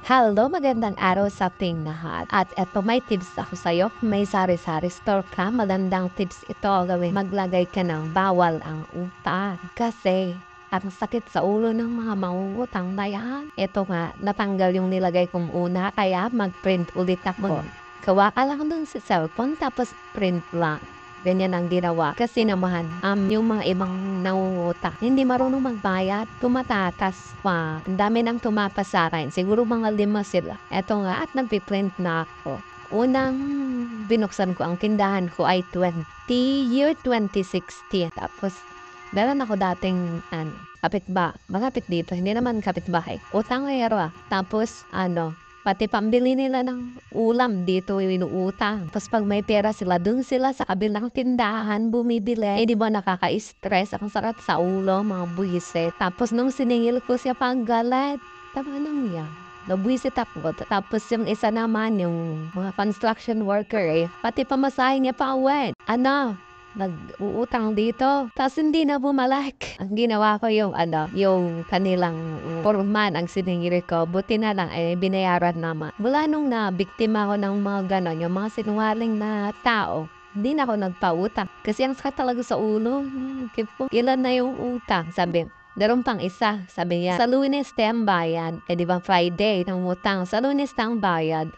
Hello, magandang araw sa ating lahat. At eto may tips ako sa'yo. May sari-sari store ka, magandang tips ito gawin. Maglagay ka ng bawal ang utang. Kasi ang sakit sa ulo ng mga mangungutang na yan. Ito nga, natanggal yung nilagay kong una, kaya mag-print ulit ako. Gawa ka lang dun sa cellphone, tapos print lang. Ganyan ang ginawa. Kasi naman, yung mga ibang nangungutang, hindi marunong magbayad, tumatakas pa. Ang dami nang tumapas sa akin. Siguro mga 5 sila. Eto nga, at nagpiprint na ako. Unang binuksan ko ang tindahan ko ay year 2016. Tapos, meron ako dating, malapit dito, hindi naman kapitbahay. Utangero. Tapos, pati pambili nila ng ulam dito inuutang. Tapos pag may pera sila, dun sila sa kabilang tindahan bumibili. Eh di ba nakaka-stress? Ang sakit sa ulo, mga buwisit. Tapos nung siningil ko siya panggalat, tama nang yan. Nabwisit ako. Tapos yung isa naman, yung mga construction worker pati pamasahe niya pa uwi. Nag-uutang dito. Tapos hindi na bumalik. Ang ginawa ko yung kanilang foreman ang siningiri ko. Buti na lang, binayaran naman. Mula nung na-biktima ko ng mga ganon, yung mga sinungaling na tao, hindi na ako nagpautang. Kasi ang sakit talaga sa ulo. Ilan na yung utang? Sabi, meron pang isa. Sabi niya, sa Lunes tayong bayad. Di ba Friday ng utang? Sa Lunes tayong bayad.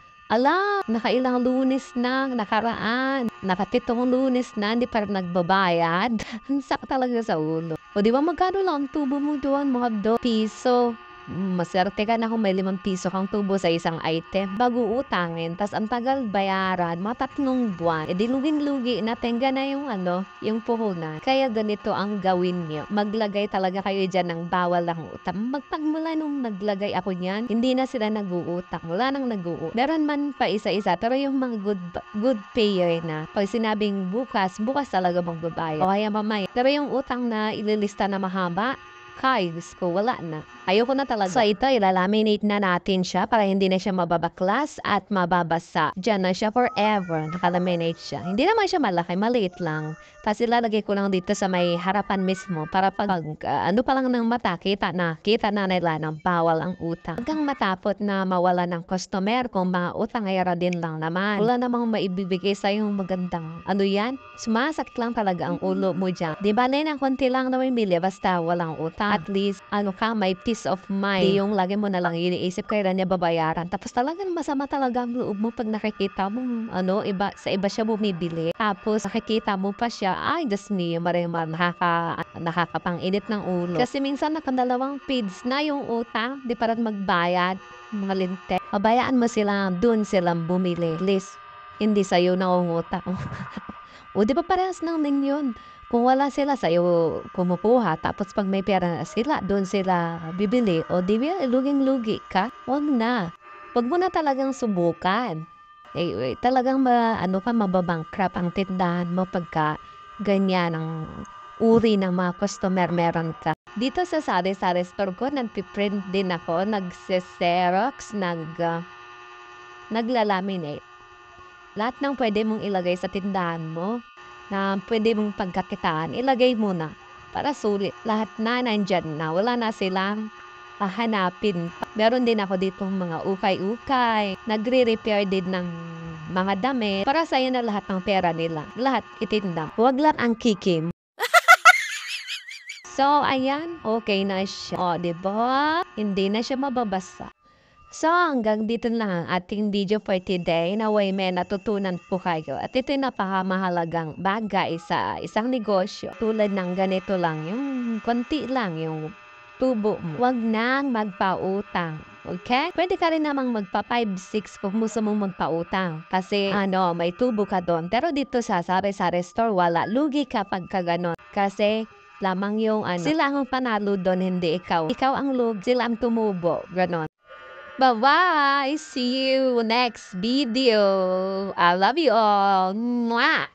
Nakailang Lunes na nakaraan. Nakatitong Lunes na, hindi pa rin nagbabayad. Ang sakit talaga sa ulo. O di ba magkano lang ang tubo mo doon? Mga 2 piso. Maswerte ka na kung may 5 piso kang tubo sa isang item. Bago utangin, tas ang tagal bayaran, mga 3 buwan. Di luging-lugi na, tenga na yung puhunan. Kaya ganito ang gawin niyo. Maglagay talaga kayo dyan ng bawal ang utang. Magpagmula nung naglagay ako niyan, hindi na sila nag-uutang. Wala nang nag-uutang. Meron man pa isa-isa, pero yung mga good payer na, pag sinabing bukas talaga magbabayad. O kaya mamaya. Pero yung utang na ililista na mahaba, guys ko, wala na. Ayoko na talaga. So ito, ilalaminate na natin siya para hindi na siya mababaklas at mababasa. Diyan na siya forever. Nakalaminate siya. Hindi naman siya malaki, maliit lang. Tapos ilalagay ko lang dito sa may harapan mismo para pag pa lang ng mata, kita na nila ng bawal ang utang. Hanggang matapot na mawala ng customer kung mga utang ay din lang naman. Wala namang maibibigay sa yung magandang yan. Sumasakit lang talaga ang ulo mo dyan. Di ba na konti lang na may mili basta walang utang. At least, may peace of mind. Di yung lagi mo na lang iniisip kailan niya babayaran. Tapos talagang masama talaga ang loob mo pag nakikita mo, sa iba siya bumibili. Tapos nakikita mo pa siya, ay, Diyos me, marimar, nakakapang-init ng ulo. Kasi minsan nakadalawang feeds na yung utang, di pa rin magbayad, mga linte. Pabayaan mo sila, dun silang bumili. At least, hindi sa'yo nangungutang. O di ba parehas lang din yun? Kung wala sila sa'yo kumukuha, tapos pag may pera na sila, doon sila bibili. O di ba, luging-lugi ka? Huwag na. Huwag mo na talagang subukan. Talagang mababankrupt ang tindahan mo pagka ganyan ang uri ng mga customer meron ka. Dito sa sari-sari store ko, nagpiprint din ako, nagse-xerox, naglalaminate. Lahat ng pwede mong ilagay sa tindahan mo, na pwede mong pagkakitaan, ilagay mo na para sulit. Lahat na nandyan na, wala na silang hahanapin. Meron din ako dito mga ukay-ukay, nagre-repair din ng mga damit, para sa'yo na lahat ng pera nila. Lahat itinda. Huwag lang ang kikim. So, ayan, okay na siya. O, diba? Hindi na siya mababasa. So, hanggang dito lang ang ating video for today. Naway may natutunan po kayo. At ito'y napakamahalagang bagay sa isang negosyo. Tulad ng ganito lang, yung konti lang, yung tubo mo. Huwag nang magpautang. Okay? Pwede ka rin namang magpa 5-6 kung gusto mong magpautang. Kasi may tubo ka doon. Pero dito sa sari-sari store, wala. Lugi ka pagka ganon. Kasi lamang yung sila ang panalo doon, hindi ikaw. Ikaw ang sila ang tumubo. Ganon. Bye-bye! See you next video! I love you all! Mwah!